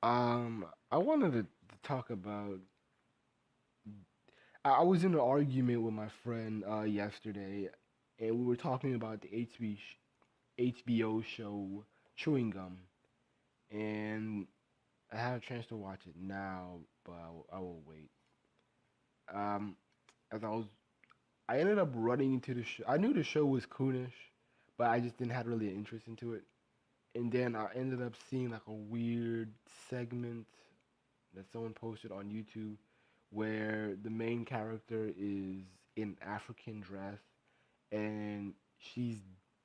I wanted to talk about. I was in an argument with my friend yesterday, and we were talking about the HBO show Chewing Gum, and I had a chance to watch it now, but I will wait. Um, as I ended up running into the show. I knew the show was coonish, but I just didn't have really an interest into it. And then I ended up seeing like a weird segment that someone posted on YouTube where the main character is in African dress and she's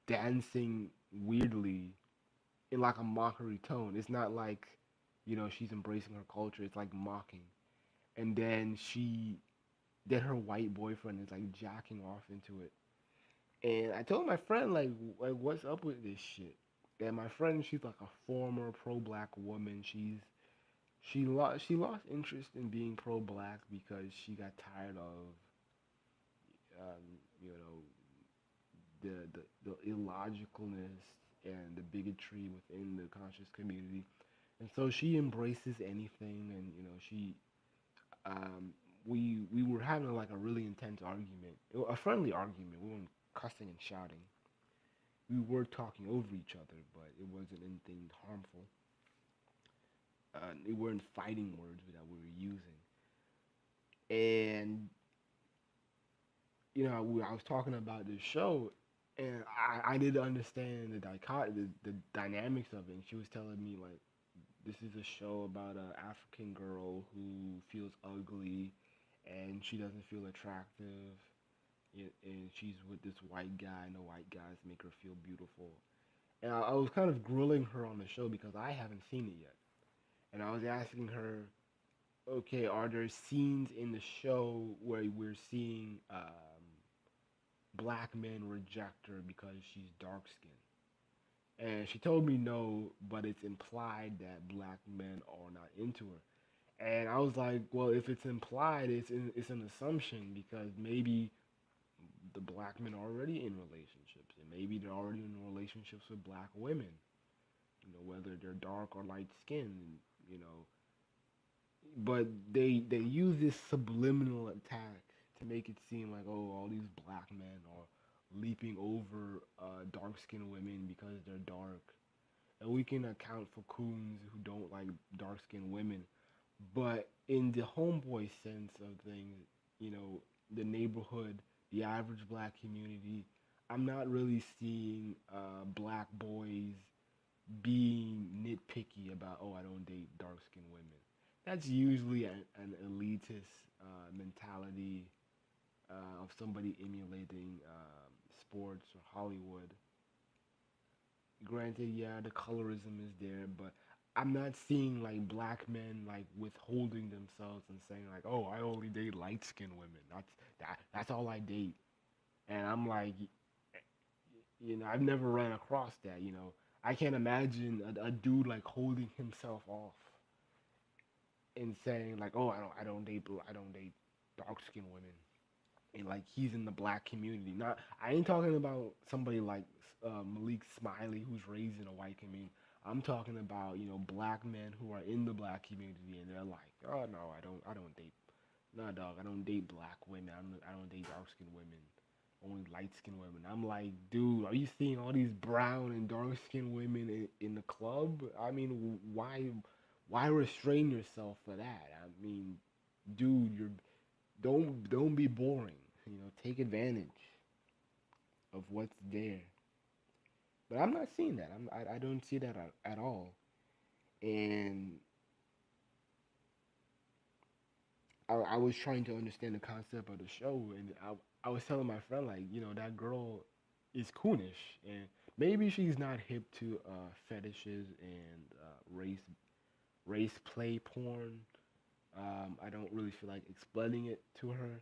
dancing weirdly in like a mockery tone. It's not like, she's embracing her culture. It's like mocking. And then her white boyfriend is like jacking off into it. And I told my friend like what's up with this shit? And my friend, she's like a former pro-black woman. She lost interest in being pro-black because she got tired of um, you know the illogicalness and the bigotry within the conscious community, and so she embraces anything. And um, we were having like a really intense argument, a friendly argument. We weren't cussing and shouting. We were talking over each other, but it wasn't anything harmful. It weren't fighting words that we were using. And I was talking about this show, and I didn't understand the dynamics of it. And she was telling me like, this is a show about an African girl who feels ugly, and she doesn't feel attractive, and she's with this white guy, and the white guys make her feel beautiful. And I was kind of grilling her on the show because I haven't seen it yet, and I was asking her, okay, are there scenes in the show where we're seeing black men reject her because she's dark skinned? And she told me no, but it's implied that black men are not into her. And I was like, well, if it's implied, it's an assumption because maybe the black men are already in relationships, and maybe they're already in relationships with black women. Whether they're dark or light skinned. You know, but they use this subliminal attack to make it seem like, oh, all these black men are leaping over dark skinned women because they're dark, and we can account for coons who don't like dark skinned women. But in the homeboy sense of things, the neighborhood, the average black community, I'm not really seeing black boys being nitpicky about, oh, I don't date dark skinned women. That's usually an elitist mentality of somebody emulating sports or Hollywood. Granted, yeah, the colorism is there, but I'm not seeing like black men like withholding themselves and saying like, "Oh, I only date light skinned women. That's all I date." And I'm like, I've never ran across that. I can't imagine a dude like holding himself off and saying like, "Oh, I don't date dark skinned women." And like he's in the black community. Not, I ain't talking about somebody like Malik Smiley who's raised in a white community. I'm talking about black men who are in the black community and they're like, oh no, I don't date, nah dog, I don't date black women. I don't date dark skinned women. Only light skinned women. I'm like, dude, are you seeing all these brown and dark skinned women in the club? I mean, why restrain yourself for that? I mean, dude, don't be boring. Take advantage of what's there. But I'm not seeing that. I don't see that at all. And I was trying to understand the concept of the show, and I was telling my friend like, that girl is coonish, and maybe she's not hip to fetishes and race play porn. I don't really feel like explaining it to her,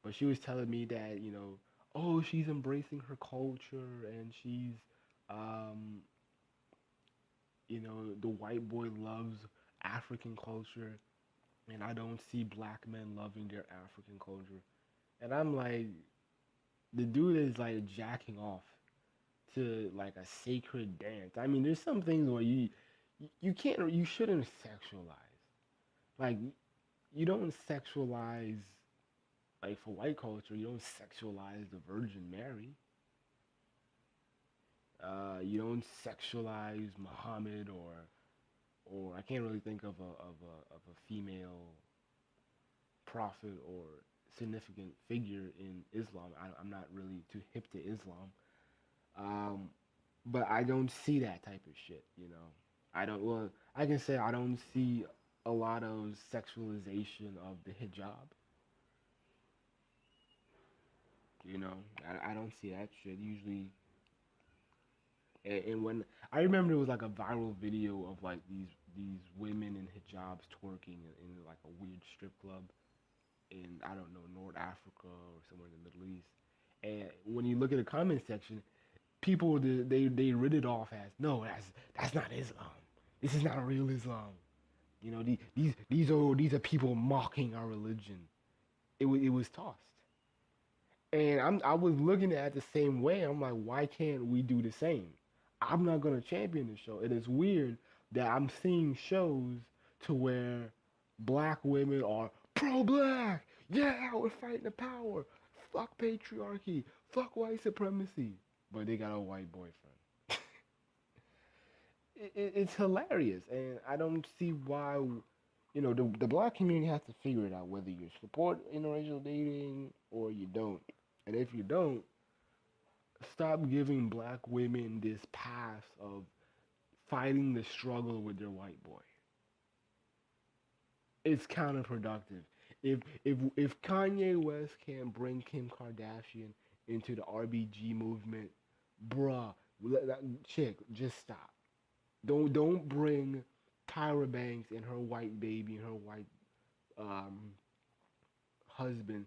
but she was telling me that oh, she's embracing her culture and she's um, the white boy loves African culture, and I don't see black men loving their African culture. And I'm like, the dude is like jacking off to like a sacred dance. I mean, there's some things where you can't, you shouldn't sexualize. Like, you don't sexualize, like, for white culture, you don't sexualize the Virgin Mary. You don't sexualize Muhammad, or I can't really think of a female prophet or significant figure in Islam. I'm not really too hip to Islam. Um, but I don't see that type of shit. I don't. Well, I can say I don't see a lot of sexualization of the hijab. I don't see that shit usually. And when I remember, it was like a viral video of like these women in hijabs twerking in like a weird strip club in, I don't know, North Africa or somewhere in the Middle East. And when you look at the comment section, people, they read it off as, no, that's not Islam. This is not real Islam. These are people mocking our religion. It was tossed. And I was looking at it the same way. I'm like, why can't we do the same? I'm not gonna champion the show. And it's weird that I'm seeing shows to where black women are pro-black. Yeah, we're fighting the power. Fuck patriarchy. Fuck white supremacy. But they got a white boyfriend. It's hilarious, and I don't see why. The black community has to figure it out, whether you support interracial dating or you don't. And if you don't, stop giving black women this pass of fighting the struggle with their white boy. It's counterproductive. If Kanye West can't bring Kim Kardashian into the RBG movement, bruh, chick, just stop. Don't bring Tyra Banks and her white baby and her white um, husband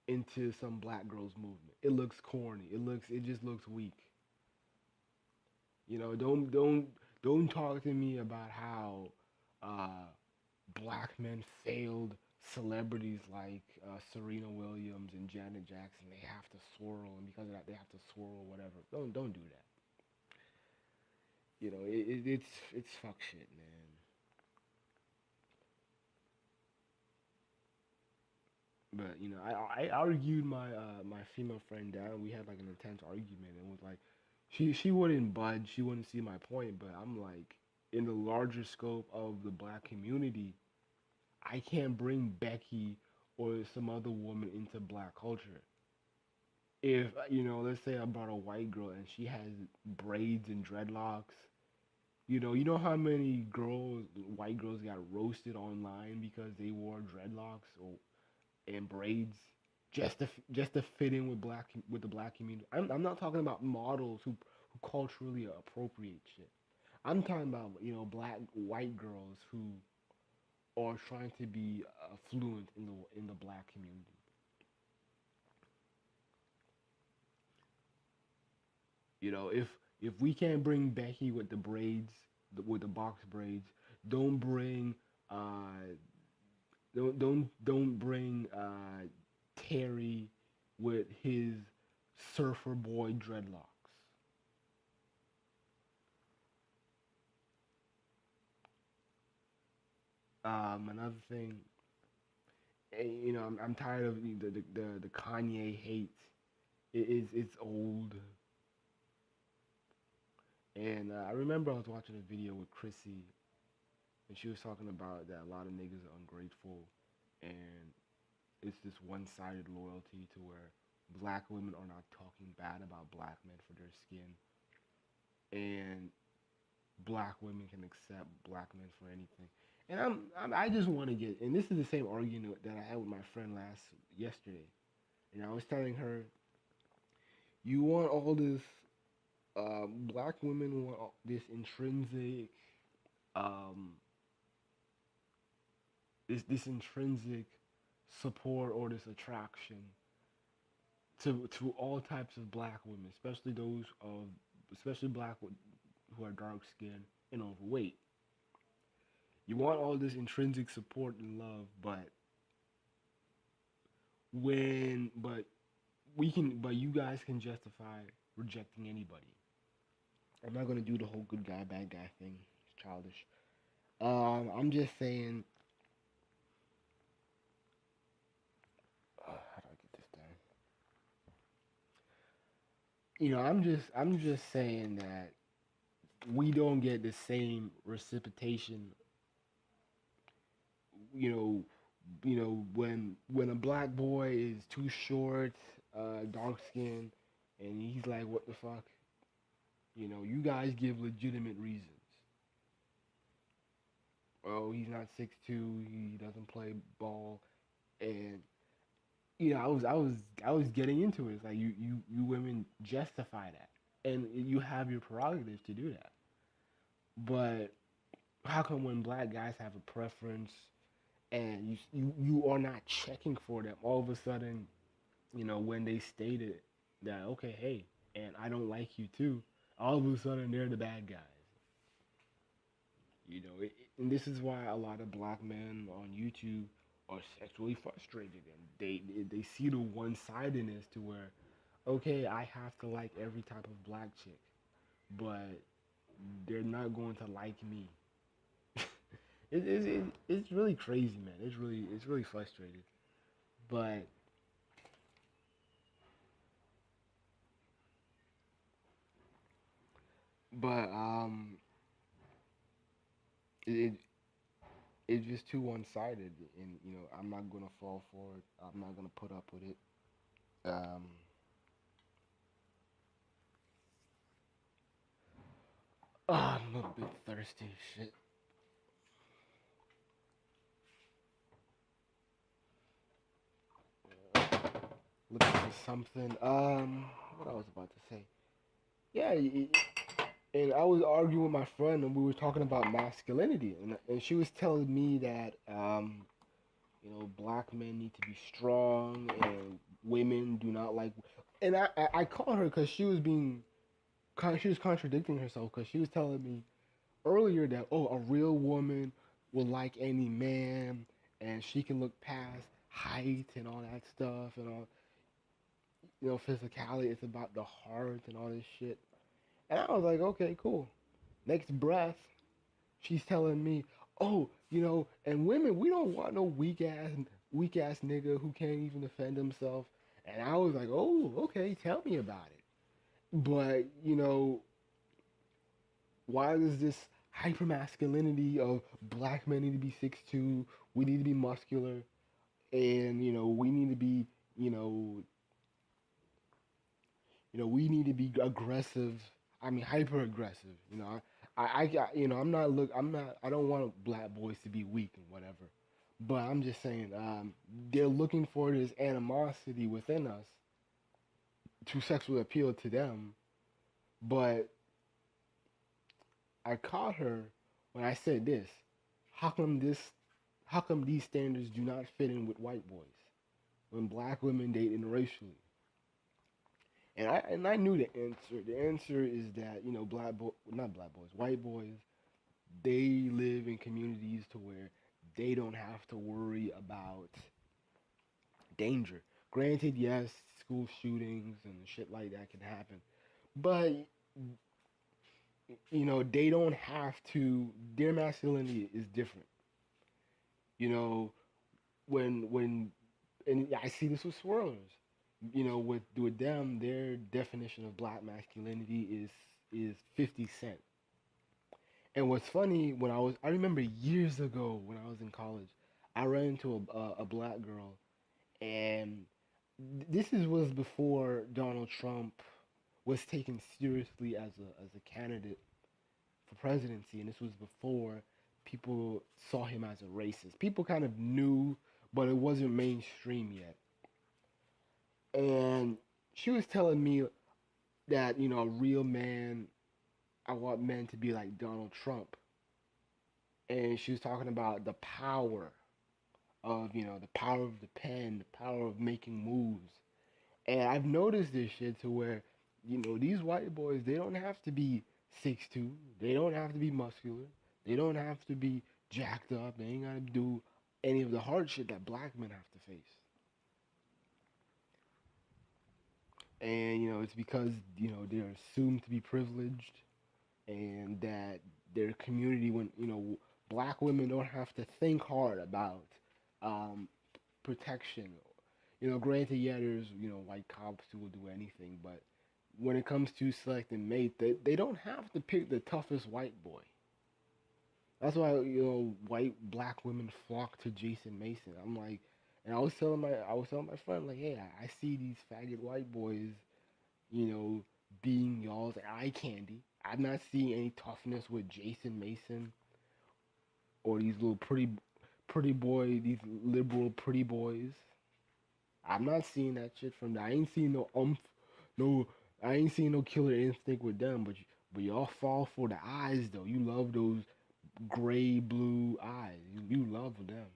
into some black girls movement. It looks corny. It just looks weak. Don't talk to me about how uh, black men failed celebrities like Serena Williams and Janet Jackson. They have to swirl, and because of that, they have to swirl or whatever. Don't do that. It's fuck shit, man. But I argued my female friend down. We had like an intense argument, and was like, she wouldn't budge. She wouldn't see my point. But I'm like, in the larger scope of the black community, I can't bring Becky or some other woman into black culture. If let's say I brought a white girl and she has braids and dreadlocks. You know how many white girls got roasted online because they wore dreadlocks or and braids just to fit in with the black community. I'm not talking about models who culturally appropriate shit. I'm talking about black white girls who are trying to be fluent in the black community. If we can't bring Becky with the braids, with the box braids, don't bring uh don't bring Terry with his surfer boy dreadlocks. Another thing, I'm tired of the Kanye hate. It's old, and I remember I was watching a video with Chrissy, and she was talking about that a lot of niggas are ungrateful, and it's this one-sided loyalty to where black women are not talking bad about black men for their skin, and black women can accept black men for anything. And I just want to get, and this is the same argument that I had with my friend yesterday. And I was telling her, you want all this, black women want this intrinsic, um, this intrinsic support or this attraction to all types of black women, especially black who are dark skinned and overweight. You want all this intrinsic support and love, but but you guys can justify rejecting anybody. I'm not gonna do the whole good guy bad guy thing. childish. I'm just saying. How do I get this done? I'm just saying that we don't get the same reciprocation. You know, when a black boy is too short, dark skinned, and he's like, "What the fuck?" You guys give legitimate reasons. Oh, he's not 6'2", he doesn't play ball, and I was getting into it. It's like you women justify that, and you have your prerogative to do that. But how come when black guys have a preference and you are not checking for them, all of a sudden, when they stated that, okay, hey, and I don't like you too, all of a sudden they're the bad guys. And this is why a lot of black men on YouTube are sexually frustrated, and they see the one sidedness to where, okay, I have to like every type of black chick, but they're not going to like me. It's really crazy, man. It's really frustrating. But but it it's just too one sided, and I'm not gonna fall for it. I'm not gonna put up with it. Um, I'm a little bit thirsty. Shit. Looking for something. What I was about to say. Yeah, and I was arguing with my friend, and we were talking about masculinity, and she was telling me that black men need to be strong, and women do not like. And I called her because she was contradicting herself because she was telling me earlier that, oh, a real woman will like any man, and she can look past height and all that stuff and all physicality. It's about the heart and all this shit. And I was like, okay, cool. Next breath, she's telling me, oh, and women, we don't want no weak ass nigga who can't even defend himself. And I was like, oh, okay, tell me about it. But why is this hyper masculinity of black men need to be 6'2", we need to be muscular, and we need to be, you know, we need to be aggressive. I mean, hyper aggressive. I don't want black boys to be weak and whatever. But I'm just saying, they're looking for this animosity within us to sexually appeal to them. But I caught her when I said this. How come this? How come these standards do not fit in with white boys when black women date interracially? And I knew the answer. The answer is that not black boys, white boys, they live in communities to where they don't have to worry about danger. Granted, yes, school shootings and shit like that can happen, but they don't have to. Their masculinity is different. You know, when and I see this with swirlers. With them, their definition of black masculinity is 50 Cent. And what's funny, I remember years ago when I was in college, I ran into a black girl, and was before Donald Trump was taken seriously as a candidate for presidency, and this was before people saw him as a racist. People kind of knew, but it wasn't mainstream yet. And she was telling me that a real man, I want men to be like Donald Trump, and she was talking about the power of the power of the pen, the power of making moves. And I've noticed this shit to where these white boys, they don't have to be 6'2", they don't have to be muscular, they don't have to be jacked up, they ain't gotta do any of the hard shit that black men have to face. And it's because they're assumed to be privileged, and that their community when black women don't have to think hard about um, protection. Granted, yeah, there's white cops who will do anything, but when it comes to selecting mate, they don't have to pick the toughest white boy. That's why white black women flock to Jason Mason. I'm like, and I was telling my friend like, hey, I see these faggot white boys, you know, being y'all's eye candy. I'm not seeing any toughness with Jason Mason or these little these liberal pretty boys. I'm not seeing that shit from them. I ain't seeing no, I ain't seeing no killer instinct with them. But y'all fall for the eyes though. You love those gray blue eyes. You love them.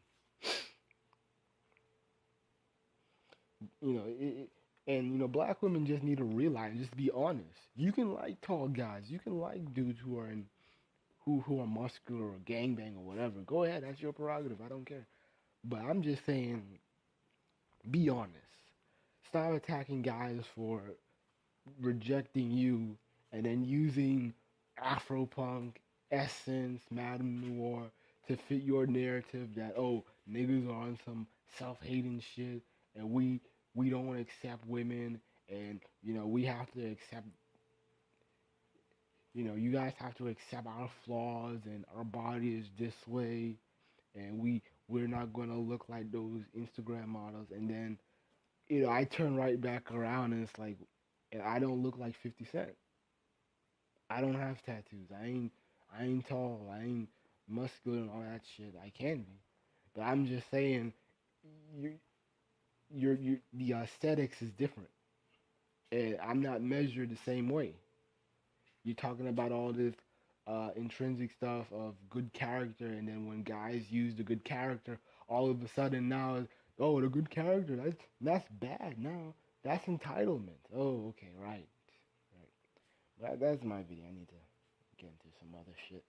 And black women just need to realize, just be honest. You can like tall guys. You can like dudes who are muscular or gangbang or whatever. Go ahead, that's your prerogative. I don't care. But I'm just saying, be honest. Stop attacking guys for rejecting you and then using Afropunk, Essence, Madame Noir to fit your narrative that niggas are on some self-hating shit and we don't accept women and we have to accept you guys have to accept our flaws and our body is this way and we're not gonna look like those Instagram models and then I turn right back around and it's like and I don't look like 50 Cent. I don't have tattoos. I ain't tall. I ain't muscular and all that shit. I can be. But I'm just saying you the aesthetics is different. And I'm not measured the same way. You're talking about all this intrinsic stuff of good character, and then when guys use the good character, all of a sudden now, the good character, that's bad now. That's entitlement. Oh, okay, right. That's my video. I need to get into some other shit.